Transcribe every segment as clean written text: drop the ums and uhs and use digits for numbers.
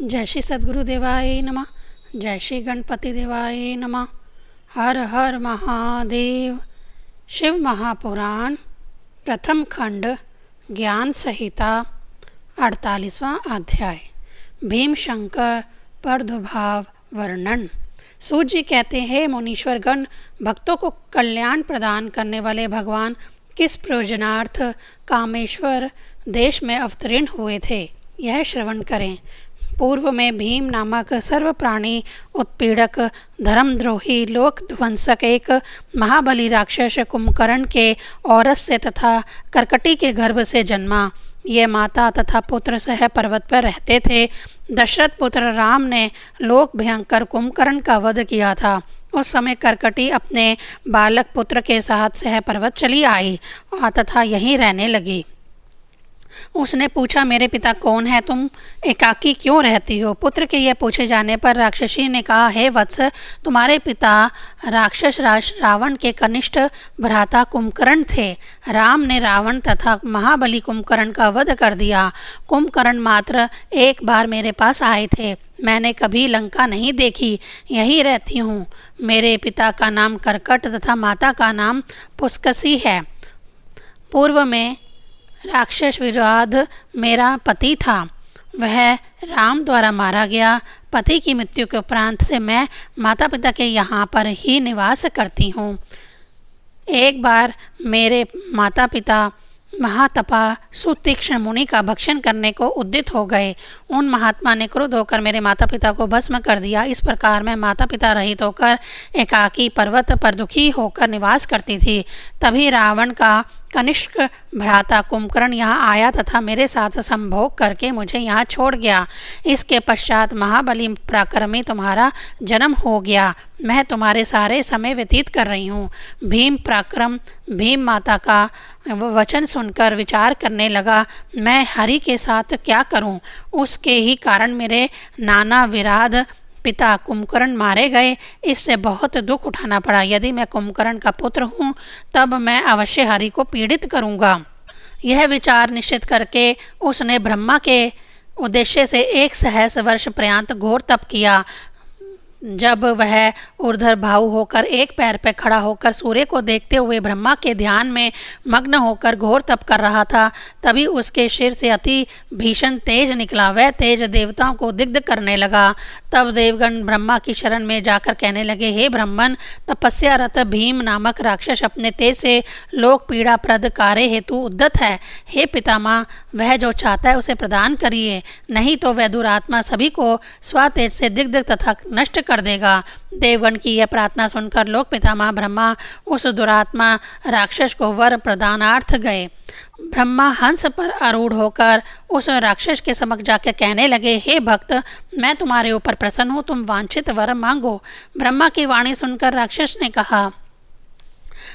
जय श्री सद्गुरुदेवाय नमः। जय श्री गणपति देवाय नमः। हर हर महादेव। शिव महापुराण प्रथम खंड ज्ञान संहिता 48वां अध्याय भीमशंकर प्रादुर्भाव वर्णन। सूत जी कहते हैं, मुनीश्वर गण भक्तों को कल्याण प्रदान करने वाले भगवान किस प्रयोजनार्थ कामेश्वर देश में अवतीर्ण हुए थे, यह श्रवण करें। पूर्व में भीम नामक सर्व प्राणी उत्पीड़क धर्मद्रोही लोक ध्वंसक एक महाबली राक्षस कुंभकर्ण के औरस से तथा करकटी के गर्भ से जन्मा। ये माता तथा पुत्र सह पर्वत पर रहते थे। दशरथ पुत्र राम ने लोक भयंकर कुंभकर्ण का वध किया था। उस समय करकटी अपने बालक पुत्र के साथ सह पर्वत चली आई तथा यहीं रहने लगी। उसने पूछा, मेरे पिता कौन है, तुम एकाकी क्यों रहती हो? पुत्र के यह पूछे जाने पर राक्षसी ने कहा, हे वत्स, तुम्हारे पिता राक्षस राज रावण के कनिष्ठ भ्राता कुंभकर्ण थे। राम ने रावण तथा महाबली कुंभकर्ण का वध कर दिया। कुंभकर्ण मात्र एक बार मेरे पास आए थे। मैंने कभी लंका नहीं देखी, यही रहती हूँ। मेरे पिता का नाम करकट तथा माता का नाम पुष्कसी है। पूर्व में राक्षस विराध मेरा पति था, वह राम द्वारा मारा गया। पति की मृत्यु के उपरांत से मैं माता पिता के यहाँ पर ही निवास करती हूँ। एक बार मेरे माता पिता महातपा सुतीक्ष्ण मुनि का भक्षण करने को उद्यत हो गए। उन महात्मा ने क्रुद्ध होकर मेरे माता पिता को भस्म कर दिया। इस प्रकार मैं माता पिता रहित होकर एकाकी पर्वत पर दुखी होकर निवास करती थी। तभी रावण का कनिष्क भ्राता कुंभकर्ण यहाँ आया तथा मेरे साथ संभोग करके मुझे यहाँ छोड़ गया। इसके पश्चात महाबली पराक्रमी तुम्हारा जन्म हो गया। मैं तुम्हारे सारे समय व्यतीत कर रही हूँ। भीम पराक्रम भीम माता का वचन सुनकर विचार करने लगा, मैं हरि के साथ क्या करूं? उसके ही कारण मेरे नाना विराध पिता कुंभकर्ण मारे गए। इससे बहुत दुख उठाना पड़ा। यदि मैं कुंभकर्ण का पुत्र हूँ तब मैं अवश्य हरि को पीड़ित करूँगा। यह विचार निश्चित करके उसने ब्रह्मा के उद्देश्य से 1 सहस्र वर्ष पर्यंत घोर तप किया। जब वह ऊर्ध्वभाव होकर एक पैर पर खड़ा होकर सूर्य को देखते हुए ब्रह्मा के ध्यान में मग्न होकर घोर तप कर रहा था, तभी उसके सिर से अति भीषण तेज निकला। वह तेज देवताओं को दिग्ध करने लगा। तब देवगण ब्रह्मा की शरण में जाकर कहने लगे, हे ब्रह्मन, तपस्यारत भीम नामक राक्षस अपने तेज से लोक पीड़ा प्रद कार्य हेतु उद्यत है। हे पितामह, वह जो चाहता है उसे प्रदान करिए, नहीं तो वह दुरात्मा सभी को स्वतेज से दिग्ध तथा नष्ट कर देगा। देवगण की यह प्रार्थना सुनकर लोक पितामह ब्रह्मा उस दुरात्मा राक्षस को वर प्रदानार्थ गए। ब्रह्मा हंस पर आरूढ़ होकर उस राक्षस के समक्ष जाकर कहने लगे, हे भक्त, मैं तुम्हारे ऊपर प्रसन्न हूँ, तुम वांछित वर मांगो। ब्रह्मा की वाणी सुनकर राक्षस ने कहा,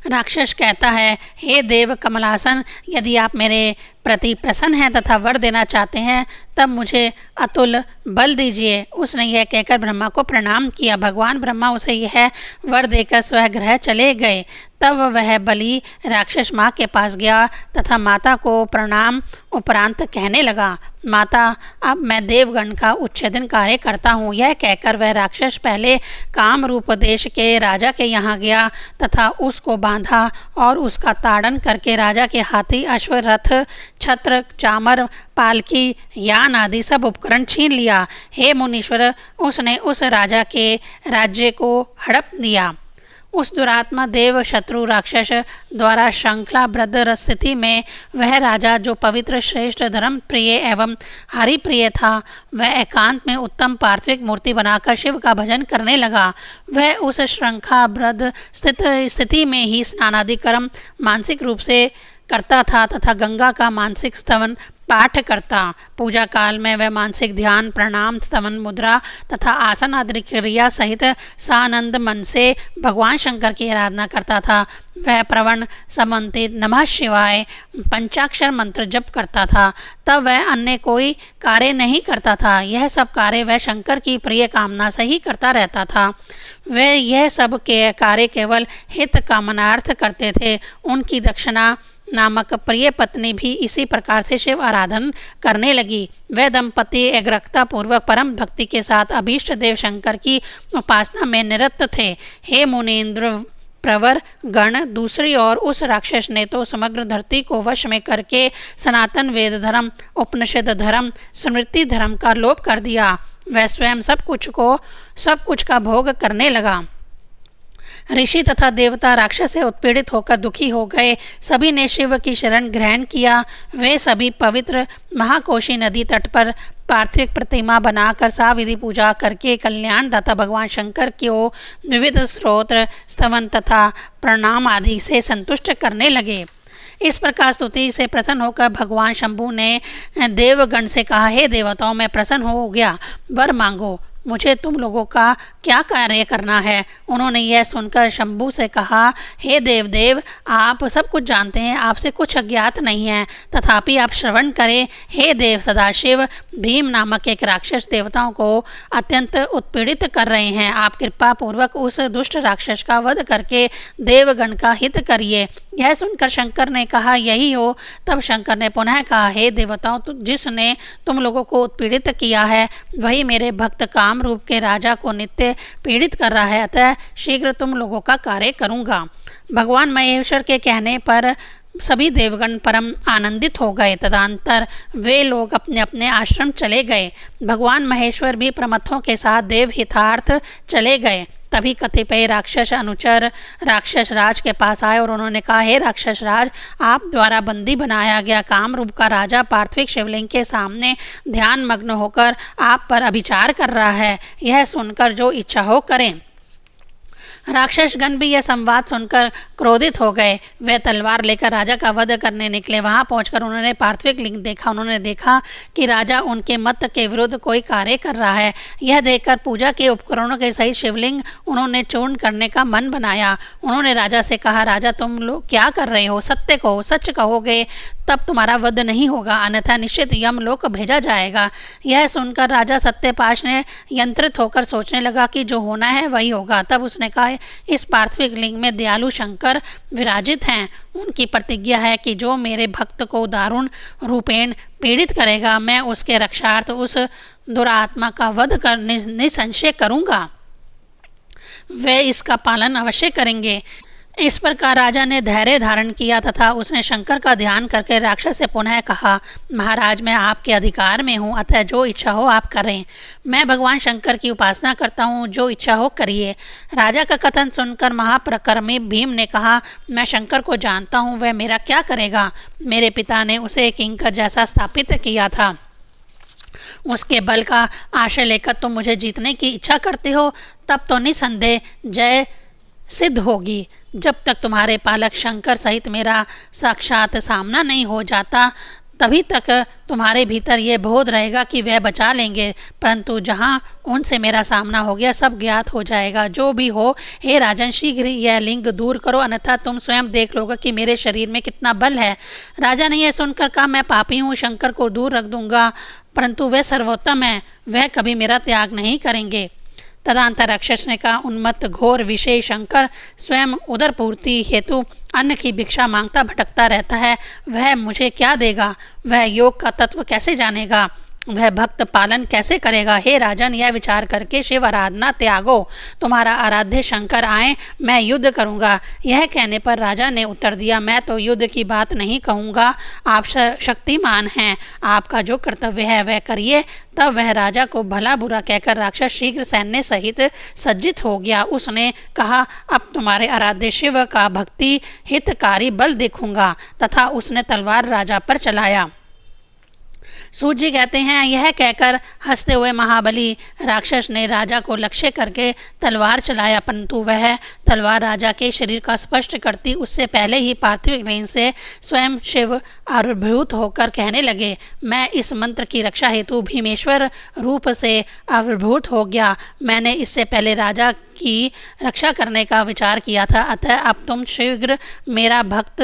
राक्षस कहता है, हे देव कमलासन, यदि आप मेरे प्रति प्रसन्न हैं तथा वर देना चाहते हैं तब मुझे अतुल बल दीजिए। उसने यह कहकर ब्रह्मा को प्रणाम किया। भगवान ब्रह्मा उसे यह वर देकर स्वगृह चले गए। तब वह बलि राक्षस माँ के पास गया तथा माता को प्रणाम उपरांत कहने लगा, माता, अब मैं देवगण का उच्छेदन कार्य करता हूँ। यह कहकर वह राक्षस पहले काम रूप देश के राजा के यहाँ गया तथा उसको बांधा और उसका ताड़न करके राजा के हाथी, अश्व, रथ, छत्र, चामर, पालकी, यान आदि सब उपकरण छीन लिया। हे मुनीश्वर, उसने उस राजा के राज्य को हड़प दिया। उस दुरात्मा देव शत्रु राक्षस द्वारा श्रृंखलाबद्ध स्थिति में वह राजा, जो पवित्र, श्रेष्ठ, धर्म प्रिय एवं हरि प्रिय था, वह एकांत में उत्तम पार्थिव मूर्ति बनाकर शिव का भजन करने लगा। वह उस श्रृंखलाबद्ध स्थिति में ही स्नानादि कर्म मानसिक रूप से करता था तथा गंगा का मानसिक स्तवन पाठ करता। पूजा काल में वह मानसिक ध्यान, प्रणाम, स्तवन मुद्रा तथा आसन आदि क्रिया सहित सानंद मन से भगवान शंकर की आराधना करता था। वह प्रवण समन्वित नमः शिवाय पंचाक्षर मंत्र जप करता था। तब वह अन्य कोई कार्य नहीं करता था। यह सब कार्य वह शंकर की प्रिय कामना से ही करता रहता था। वह यह सब के कार्य केवल हित कामनार्थ करते थे। उनकी दक्षिणा नामक प्रिय पत्नी भी इसी प्रकार से शिव आराधन करने लगी। वे दंपति एकाग्रता पूर्वक परम भक्ति के साथ अभीष्ट देव शंकर की उपासना में निरत थे। हे मुनीन्द्र प्रवर गण, दूसरी ओर उस राक्षस ने तो समग्र धरती को वश में करके सनातन वेद धर्म, उपनिषद धर्म, स्मृति धर्म का लोप कर दिया। वह स्वयं सब कुछ का भोग करने लगा। ऋषि तथा देवता राक्षस से उत्पीड़ित होकर दुखी हो गए। सभी ने शिव की शरण ग्रहण किया। वे सभी पवित्र महाकोशी नदी तट पर पार्थिव प्रतिमा बनाकर साविधि पूजा करके कल्याणदाता भगवान शंकर को विविध स्तोत्र, स्तवन तथा प्रणाम आदि से संतुष्ट करने लगे। इस प्रकार स्तुति से प्रसन्न होकर भगवान शंभु ने देवगण से कहा, हे देवताओं, मैं प्रसन्न हो गया, वर मांगो, मुझे तुम लोगों का क्या कार्य करना है। उन्होंने यह सुनकर शंभु से कहा, हे देव, आप सब कुछ जानते हैं, आपसे कुछ अज्ञात नहीं है, तथापि आप श्रवण करें। हे देव, सदाशिव भीम नामक एक राक्षस देवताओं को अत्यंत उत्पीड़ित कर रहे हैं। आप कृपा पूर्वक उस दुष्ट राक्षस का वध करके देवगण का हित करिए। यह सुनकर शंकर ने कहा, यही हो। तब शंकर ने पुनः कहा, हे देवताओं, जिसने तुम लोगों को उत्पीड़ित किया है वही मेरे भक्त काम रूप के राजा को नित्य पीड़ित कर रहा है, अतः शीघ्र तुम लोगों का कार्य करूंगा। भगवान महेश्वर के कहने पर सभी देवगण परम आनंदित हो गए। तदंतर वे लोग अपने अपने आश्रम चले गए। भगवान महेश्वर भी प्रमथों के साथ देव हितार्थ चले गए। तभी कतिपय राक्षस अनुचर राक्षस राज के पास आए और उन्होंने कहा, हे राक्षस राज, आप द्वारा बंदी बनाया गया कामरूप का राजा पार्थिव शिवलिंग के सामने ध्यान मग्न होकर आप पर अभिचार कर रहा है। यह सुनकर जो इच्छा हो करें। राक्षसगण भी यह संवाद सुनकर क्रोधित हो गए। वे तलवार लेकर राजा का वध करने निकले। वहां पहुंचकर उन्होंने पार्थिव लिंग देखा। उन्होंने देखा कि राजा उनके मत के विरुद्ध कोई कार्य कर रहा है। यह देखकर पूजा के उपकरणों के सहित शिवलिंग उन्होंने चूर्ण करने का मन बनाया। उन्होंने राजा से कहा, राजा, तुम लोग क्या कर रहे हो? सत्य कहो, सच कहोगे तब तुम्हारा वध नहीं होगा, अन्यथा निश्चित यमलोक भेजा जाएगा। यह सुनकर राजा सत्यपाश ने यंत्रित होकर सोचने लगा कि जो होना है वही होगा। तब उसने कहा, इस पार्थिव लिंग में दयालु शंकर विराजित हैं। उनकी प्रतिज्ञा है कि जो मेरे भक्त को दारुण रूपेण पीड़ित करेगा, मैं उसके रक्षार्थ उस दुरात्मा का वध कर निसंशय करूंगा। वे इसका पालन अवश्य करेंगे। इस प्रकार राजा ने धैर्य धारण किया तथा उसने शंकर का ध्यान करके राक्षस से पुनः कहा, महाराज, मैं आपके अधिकार में हूँ, अतः जो इच्छा हो आप करें। मैं भगवान शंकर की उपासना करता हूँ, जो इच्छा हो करिए। राजा का कथन सुनकर महाप्रकर्मी भीम ने कहा, मैं शंकर को जानता हूँ, वह मेरा क्या करेगा। मेरे पिता ने उसे किंकर जैसा स्थापित किया था। उसके बल का आश्रय लेकर तुम मुझे जीतने की इच्छा करते हो, तब तो निसंदेह जय सिद्ध होगी। जब तक तुम्हारे पालक शंकर सहित मेरा साक्षात सामना नहीं हो जाता, तभी तक तुम्हारे भीतर ये बोध रहेगा कि वह बचा लेंगे, परंतु जहाँ उनसे मेरा सामना हो गया सब ज्ञात हो जाएगा। जो भी हो, हे राजन, शीघ्र ही यह लिंग दूर करो, अन्यथा तुम स्वयं देख लोगे कि मेरे शरीर में कितना बल है। राजा ने यह सुनकर कहा, मैं पापी हूँ, शंकर को दूर रख दूंगा, परंतु वह सर्वोत्तम है, वह कभी मेरा त्याग नहीं करेंगे। तदंतर राक्षस ने कहा, उन्मत्त घोर विषय शंकर स्वयं उदर पूर्ति हेतु अन्न की भिक्षा मांगता भटकता रहता है। वह मुझे क्या देगा? वह योग का तत्व कैसे जानेगा? वह भक्त पालन कैसे करेगा? हे राजन, यह विचार करके शिव आराधना त्यागो। तुम्हारा आराध्य शंकर आए, मैं युद्ध करूंगा। यह कहने पर राजा ने उत्तर दिया, मैं तो युद्ध की बात नहीं कहूँगा, आप शक्तिमान हैं, आपका जो कर्तव्य है वह करिए। तब वह राजा को भला बुरा कहकर राक्षस शीघ्र सैन्य सहित सज्जित हो गया। उसने कहा, अब तुम्हारे आराध्य शिव का भक्ति हितकारी बल देखूंगा, तथा उसने तलवार राजा पर चलाया। सूत जी कहते हैं, यह कहकर हंसते हुए महाबली राक्षस ने राजा को लक्ष्य करके तलवार चलाया, परंतु वह तलवार राजा के शरीर का स्पष्ट करती उससे पहले ही पार्थिव लिंग से स्वयं शिव आविर्भूत होकर कहने लगे, मैं इस मंत्र की रक्षा हेतु भीमेश्वर रूप से आविर्भूत हो गया। मैंने इससे पहले राजा की रक्षा करने का विचार किया था, अतः अब तुम शीघ्र मेरा भक्त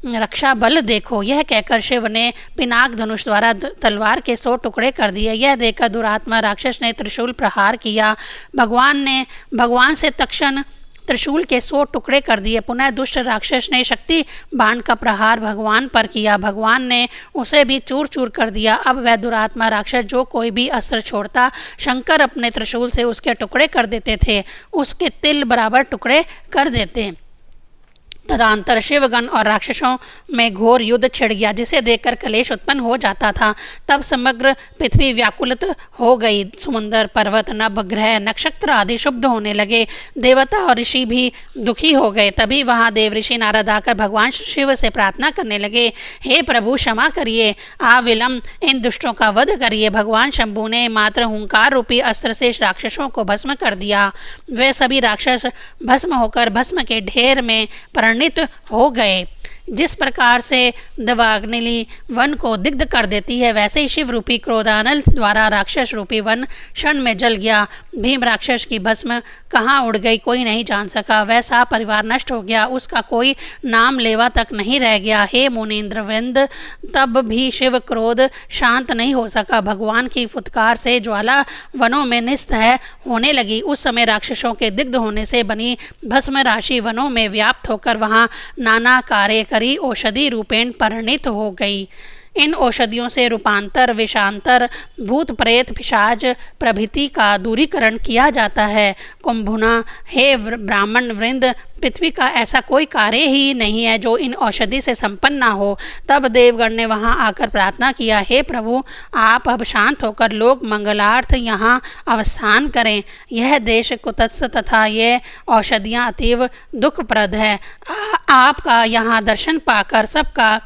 रक्षा बल देखो। यह कहकर शिव ने पिनाक धनुष द्वारा तलवार के 100 टुकड़े कर दिए। यह देखकर दुरात्मा राक्षस ने त्रिशूल प्रहार किया। भगवान से तक्षण त्रिशूल के 100 टुकड़े कर दिए। पुनः दुष्ट राक्षस ने शक्ति बाण का प्रहार भगवान पर किया। भगवान ने उसे भी चूर चूर कर दिया। अब वह दुरात्मा राक्षस जो कोई भी अस्त्र छोड़ता, शंकर अपने त्रिशूल से उसके टुकड़े कर देते थे, उसके तिल बराबर टुकड़े कर देते। तदंतर शिवगण और राक्षसों में घोर युद्ध छिड़ गया, जिसे देखकर कलेश उत्पन्न हो जाता था। तब समग्र पृथ्वी व्याकुलित हो गई। समुद्र, पर्वत, नभ, ग्रह, नक्षत्र आदि शुद्ध होने लगे। देवता और ऋषि भी दुखी हो गए। तभी वहां देव ऋषि नारद आकर भगवान शिव से प्रार्थना करने लगे, हे प्रभु क्षमा करिए, अविलंब इन दुष्टों का वध करिए। भगवान शंभु ने मात्र हुंकार रूपी अस्त्र से राक्षसों को भस्म कर दिया। वे सभी राक्षस भस्म होकर भस्म के ढेर में परिणित हो गए। जिस प्रकार से दवाग्नि वन को दिग्ध कर देती है, वैसे ही शिव रूपी क्रोधानल द्वारा राक्षस रूपी वन क्षण में जल गया। भीम राक्षस की भस्म कहाँ उड़ गई कोई नहीं जान सका। वैसा परिवार नष्ट हो गया, उसका कोई नाम लेवा तक नहीं रह गया। हे मुनीन्द्र वृंद, तब भी शिव क्रोध शांत नहीं हो सका। भगवान की फुत्कार से ज्वाला वनों में निस्तेज होने लगी। उस समय राक्षसों के दिग्ध होने से बनी भस्म राशि वनों में व्याप्त होकर वहाँ नाना कार्य करी औषधि रूपेण परिणित हो गई। इन औषधियों से रूपांतर, विषांतर, भूत प्रेत, पिशाच प्रभृति का दूरीकरण किया जाता है। कुंभुना, हे ब्राह्मण वृंद, पृथ्वी का ऐसा कोई कार्य ही नहीं है जो इन औषधि से संपन्न ना हो। तब देवगण ने वहां आकर प्रार्थना किया, हे प्रभु, आप अब शांत होकर लोक मंगलार्थ यहाँ अवस्थान करें। यह देश कुत्सित तथा ये औषधियाँ अतीव दुखप्रद है। आपका यहाँ दर्शन पाकर सबका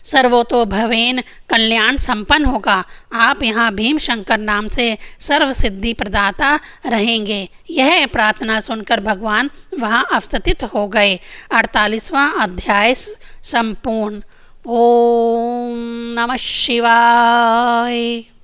सर्वतोभवेन कल्याण संपन्न होगा। आप यहाँ भीम शंकर नाम से सर्व सिद्धि प्रदाता रहेंगे। यह प्रार्थना सुनकर भगवान वहाँ अवस्थित हो गए। 48वां अध्याय संपूर्ण। ओम नमः शिवाय।